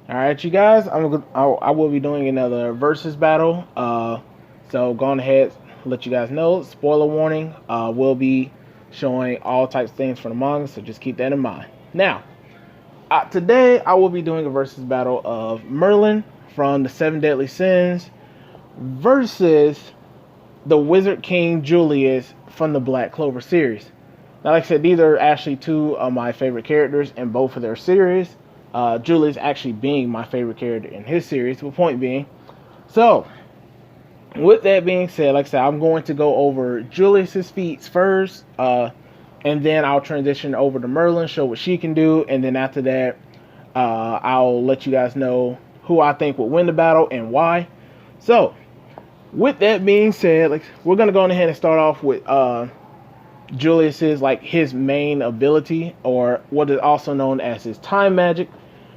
All right, you guys. I will be doing another versus battle. So going ahead, let you guys know. Spoiler warning. We'll be showing all types of things from the manga, so just keep that in mind. Now, today I will be doing a versus battle of Merlin from the Seven Deadly Sins versus the Wizard King Julius from the Black Clover series. Now, like I said, these are actually two of my favorite characters in both of their series. Julius actually being my favorite character in his series. The point being, so with that being said, like I said, I'm going to go over Julius's feats first, and then I'll transition over to Merlin, show what she can do, and then after that, I'll let you guys know who I think will win the battle and why. So, with that being said, like we're gonna go ahead and start off with Julius's like his main ability, or what is also known as his time magic.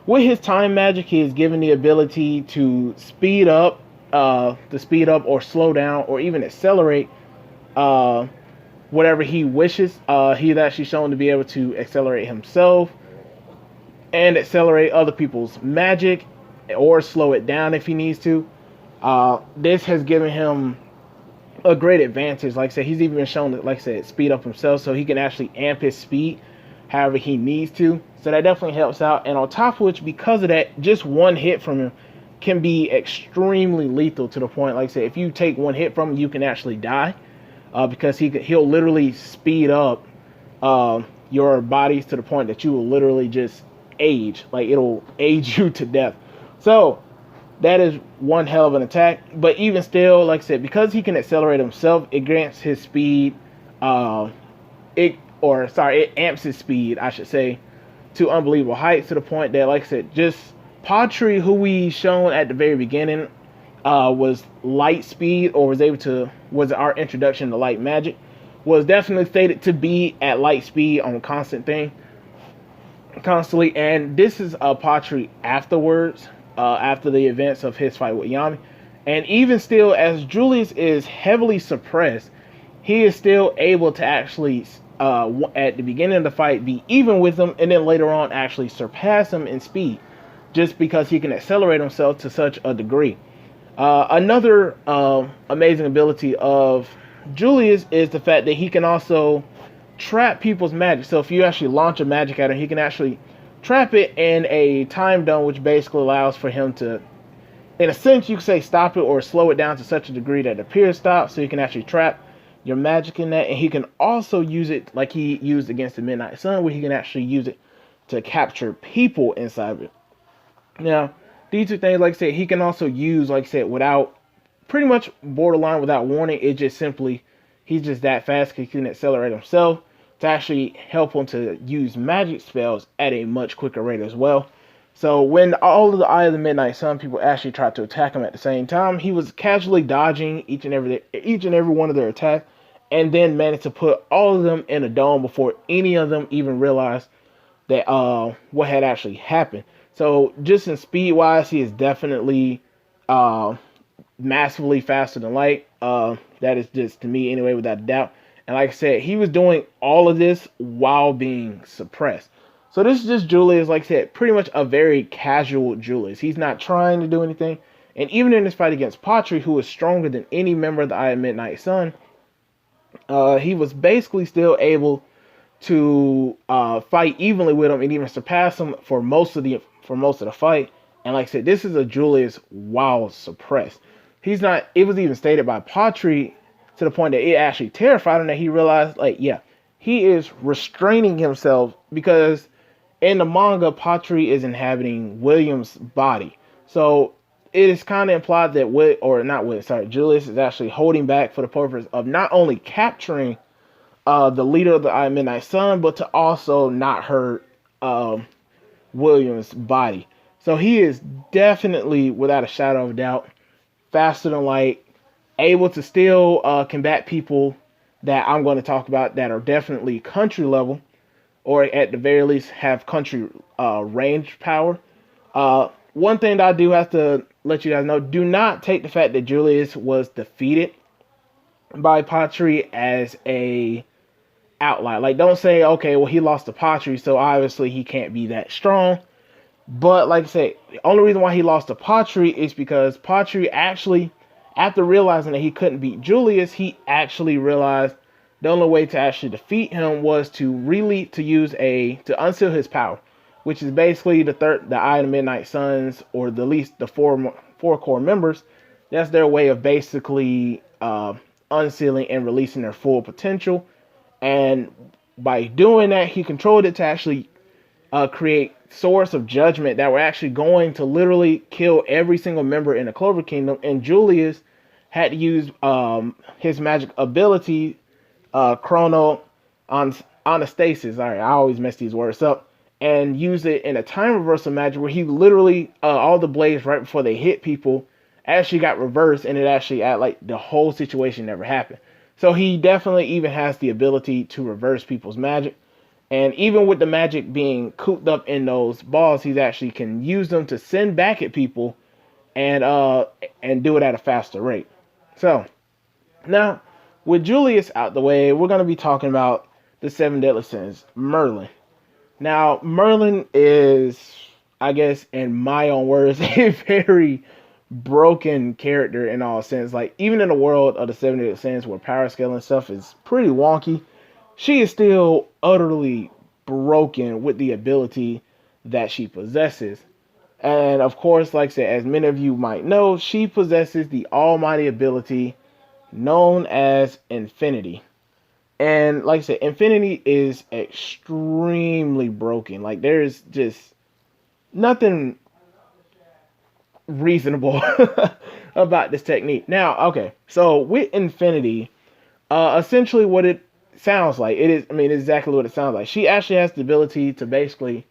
With his time magic, he is given the ability to speed up or slow down or even accelerate uh, whatever he wishes. He's actually shown to be able to accelerate himself and accelerate other people's magic, or slow it down if he needs to. This has given him a great advantage. Like I said, he's even been shown to, like I said, speed up himself, so he can actually amp his speed however he needs to. So that definitely helps out. And on top of which, because of that, just one hit from him can be extremely lethal, to the point, like I said, if you take one hit from him, you can actually die, because he'll literally speed up your bodies to the point that you will literally just age. Like, it'll age you to death. So that is one hell of an attack. But even still, like I said, because he can accelerate himself, it grants his speed. It amps his speed, I should say, to unbelievable heights, to the point that, like I said, just Patry, who we shown at the very beginning, was light speed, or was our introduction to light magic, was definitely stated to be at light speed on a constantly. And this is Patry afterwards, after the events of his fight with Yami. And even still, as Julius is heavily suppressed, he is still able to actually, at the beginning of the fight, be even with him, and then later on actually surpass him in speed, just because he can accelerate himself to such a degree. Another amazing ability of Julius is the fact that he can also trap people's magic. So if you actually launch a magic at him, he can actually trap it in a time zone, which basically allows for him to, in a sense, you could say, stop it or slow it down to such a degree that it appears stop. So you can actually trap your magic in that, and he can also use it like he used against the Midnight Sun, where he can actually use it to capture people inside of it. Now, these two things, like I said, he can also use, like I said, without, pretty much borderline without warning. It just simply, he's just that fast, he can accelerate himself to actually help him to use magic spells at a much quicker rate as well. So when all of the Eye of the Midnight Sun people actually tried to attack him at the same time, he was casually dodging each and every one of their attacks, and then managed to put all of them in a dome before any of them even realized that what had actually happened. So just in speed wise, he is definitely uh, massively faster than light. That is just, to me anyway, without a doubt. And like I said, he was doing all of this while being suppressed. So this is just Julius, like I said, pretty much a very casual Julius. He's not trying to do anything. And even in this fight against Patry, who is stronger than any member of the Eye of Midnight Sun, he was basically still able to fight evenly with him and even surpass him for most of the fight. And like I said, this is a Julius while suppressed. He's not. It was even stated by Patry, to the point that it actually terrified him, that he realized, like, yeah, he is restraining himself, because in the manga, Patry is inhabiting William's body. So it is kind of implied that Julius is actually holding back for the purpose of not only capturing the leader of the Eye of Midnight Sun, but to also not hurt William's body. So he is definitely, without a shadow of a doubt, faster than light, able to still combat people that I'm going to talk about that are definitely country level, or at the very least have country range power. One thing that I do have to let you guys know: do not take the fact that Julius was defeated by Patry as a outlier. Like, don't say, okay, well, he lost to Patry, so obviously he can't be that strong. But like I said, the only reason why he lost to Patry is because Patry actually, after realizing that he couldn't beat Julius, he actually realized the only way to actually defeat him was to really to unseal his power, which is basically the Eye of the Midnight Suns, or the least the four core members. That's their way of basically unsealing and releasing their full potential. And by doing that, he controlled it to actually create swords of judgment that were actually going to literally kill every single member in the Clover Kingdom. And Julius had to use his magic ability, Chrono on Anastasis. All right, I always mess these words up. And use it in a time reversal magic where he literally all the blades right before they hit people actually got reversed, and it actually like the whole situation never happened. So he definitely even has the ability to reverse people's magic. And even with the magic being cooped up in those balls, he actually can use them to send back at people and do it at a faster rate. So now, with Julius out the way, we're going to be talking about the seven deadly sins, Merlin. Now, Merlin is, I guess, in my own words, a very broken character in all sense. Like, even in the world of the seven deadly sins, where power scale and stuff is pretty wonky, she is still utterly broken with the ability that she possesses. And of course, like I said, as many of you might know, she possesses the almighty ability known as Infinity. And like I said, Infinity is extremely broken. Like, there's just nothing reasonable about this technique. Now, okay, so with Infinity, essentially what it sounds like, it's exactly what it sounds like. She actually has the ability to basically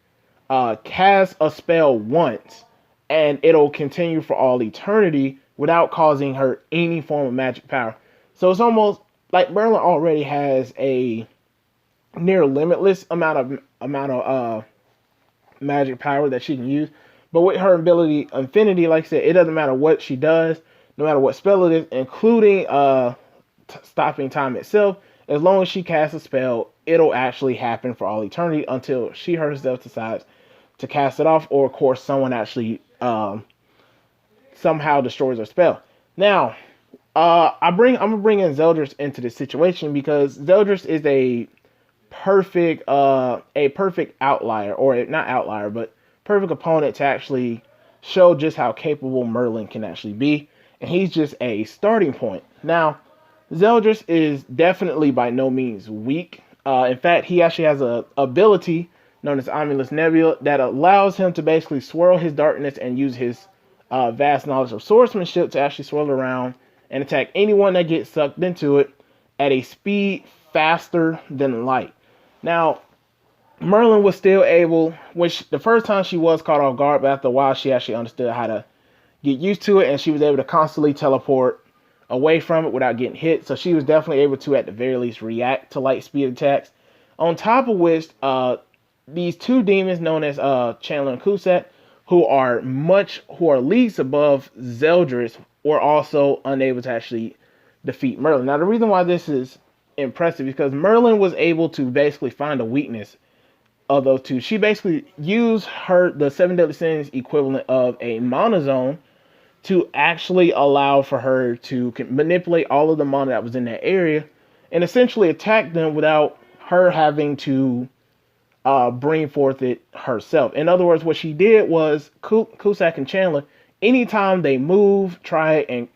cast a spell once, and it'll continue for all eternity without causing her any form of magic power. So it's almost like Merlin already has a near limitless amount of magic power that she can use. But with her ability Infinity, like I said, it doesn't matter what she does, no matter what spell it is, including stopping time itself. As long as she casts a spell, it'll actually happen for all eternity until she herself decides to cast it off, or of course someone actually somehow destroys her spell. Now, I'm gonna bring in Zeldris into this situation because Zeldris is a perfect outlier, or not outlier, but perfect opponent to actually show just how capable Merlin can actually be, and he's just a starting point. Now, Zeldris is definitely by no means weak. In fact, he actually has a ability known as Omnilus Nebula that allows him to basically swirl his darkness and use his vast knowledge of swordsmanship to actually swirl around and attack anyone that gets sucked into it at a speed faster than light. Now, Merlin was still able, which the first time she was caught off guard, but after a while she actually understood how to get used to it, and she was able to constantly teleport away from it without getting hit. So she was definitely able to, at the very least, react to light speed attacks. On top of which, these two demons known as Chandler and Cusack, who are leagues above Zeldris, were also unable to actually defeat Merlin. Now, the reason why this is impressive is because Merlin was able to basically find a weakness of those two. She basically used the seven deadly sins equivalent of a mana zone to actually allow for her to manipulate all of the mana that was in that area and essentially attack them without her having to bring forth it herself. In other words, what she did was Cusack and Chandler, anytime they move, try and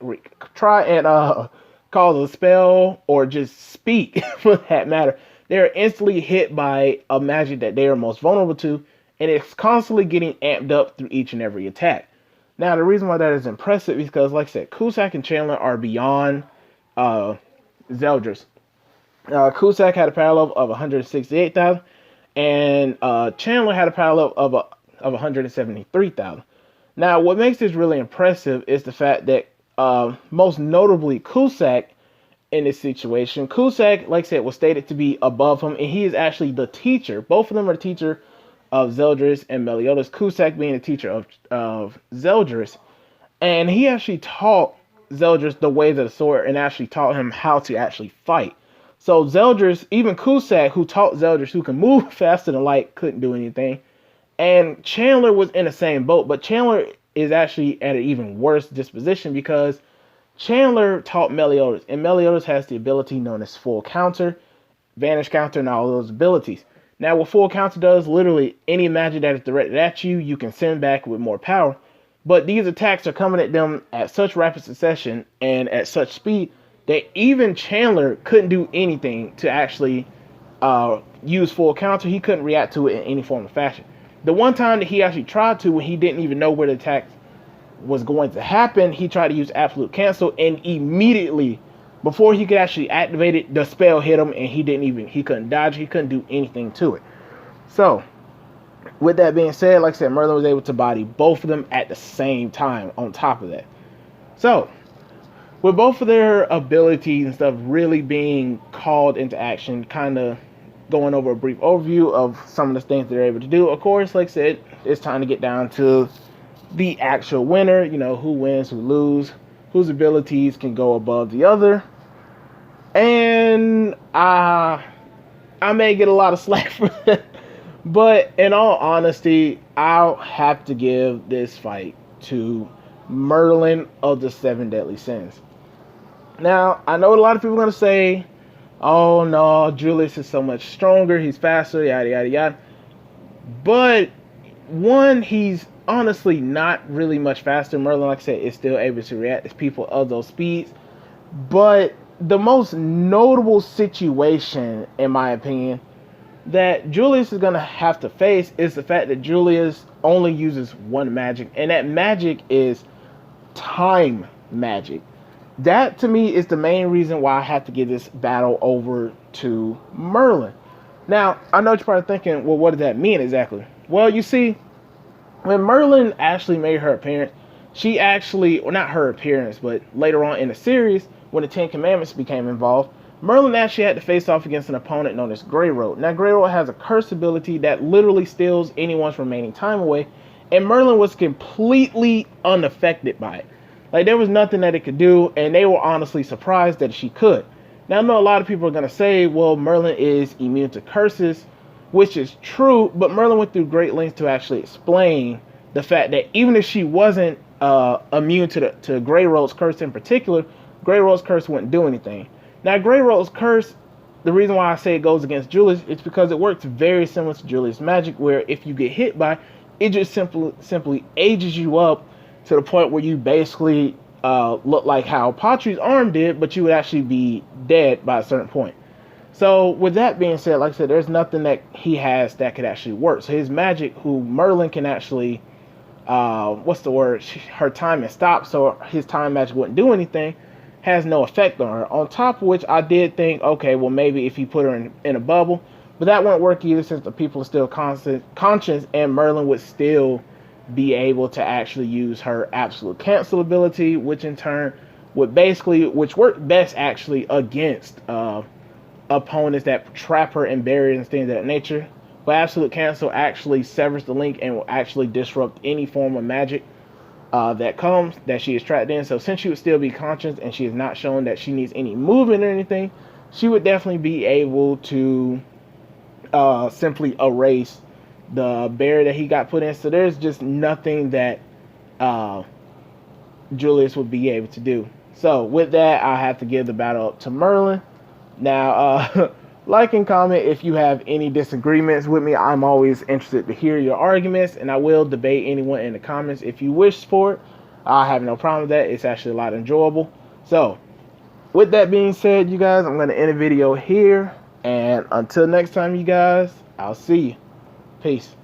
cause a spell or just speak for that matter, they're instantly hit by a magic that they are most vulnerable to, and it's constantly getting amped up through each and every attack. Now, the reason why that is impressive is because, like I said, Cusack and Chandler are beyond Zeldris. Cusack had a power level of 168,000, and Chandler had a power level of 173,000. Now, what makes this really impressive is the fact that most notably Cusack in this situation, Cusack, like I said, was stated to be above him, and he is actually the teacher. Both of them are the teacher of Zeldris and Meliodas, Cusack being a teacher of Zeldris. And he actually taught Zeldris the ways of the sword and actually taught him how to actually fight. So Zeldris, even Cusack, who taught Zeldris, who can move faster than light, couldn't do anything. And Chandler was in the same boat, but Chandler is actually at an even worse disposition because Chandler taught Meliodas, and Meliodas has the ability known as full counter, vanish counter, and all those abilities. Now, what full counter does, literally any magic that is directed at you, you can send back with more power. But these attacks are coming at them at such rapid succession and at such speed that even Chandler couldn't do anything to actually use full counter. He couldn't react to it in any form or fashion. The one time that he actually tried to, when he didn't even know where the attack was going to happen, he tried to use absolute cancel, and immediately, before he could actually activate it, the spell hit him, and he couldn't dodge, he couldn't do anything to it. So, with that being said, like I said, Merlin was able to body both of them at the same time on top of that. So, with both of their abilities and stuff really being called into action, kind of going over a brief overview of some of the things they're able to do. Of course, like I said, it's time to get down to the actual winner, you know, who wins, who loses, whose abilities can go above the other. And I may get a lot of slack for that, but in all honesty, I'll have to give this fight to Merlin of the Seven Deadly Sins. Now, I know a lot of people are going to say, oh no, Julius is so much stronger, he's faster, yada yada yada. But one, he's honestly not really much faster. Merlin, like I said, is still able to react to people of those speeds. But the most notable situation, in my opinion, that Julius is going to have to face is the fact that Julius only uses one magic, and that magic is time magic. That, to me, is the main reason why I have to give this battle over to Merlin. Now, I know you're probably thinking, well, what does that mean exactly? Well, you see, when Merlin actually made her appearance, she actually, well, not her appearance, but later on in the series, when the Ten Commandments became involved, Merlin actually had to face off against an opponent known as Grey Road. Now, Grey Road has a curse ability that literally steals anyone's remaining time away, and Merlin was completely unaffected by it. Like, there was nothing that it could do, and they were honestly surprised that she could. Now, I know a lot of people are going to say, well, Merlin is immune to curses, which is true, but Merlin went through great lengths to actually explain the fact that even if she wasn't immune to Grey Road's curse in particular, Grey Road's curse wouldn't do anything. Now, Grey Road's curse, the reason why I say it goes against Julius, is because it works very similar to Julius' magic, where if you get hit by it, just simply ages you up to the point where you basically look like how Patri's arm did, but you would actually be dead by a certain point. So with that being said, like I said, there's nothing that he has that could actually work. So his magic, who Merlin can actually, her time is stopped, so his time magic wouldn't do anything, has no effect on her. On top of which, I did think, okay, well, maybe if he put her in a bubble, but that won't work either, since the people are still conscious, and Merlin would still be able to actually use her absolute cancel ability, which in turn would which worked best actually against opponents that trap her and barriers and things of that nature. But absolute cancel actually severs the link and will actually disrupt any form of magic that she is trapped in. So since she would still be conscious and she has not shown that she needs any movement or anything, she would definitely be able to simply erase the barrier that he got put in. So there's just nothing that Julius would be able to do. So with that, I have to give the battle up to Merlin. Now, like and comment if you have any disagreements with me. I'm always interested to hear your arguments, and I will debate anyone in the comments if you wish for it. I have no problem with that. It's actually a lot enjoyable. So with that being said, you guys, I'm going to end the video here. And until next time, you guys, I'll see you. Peace.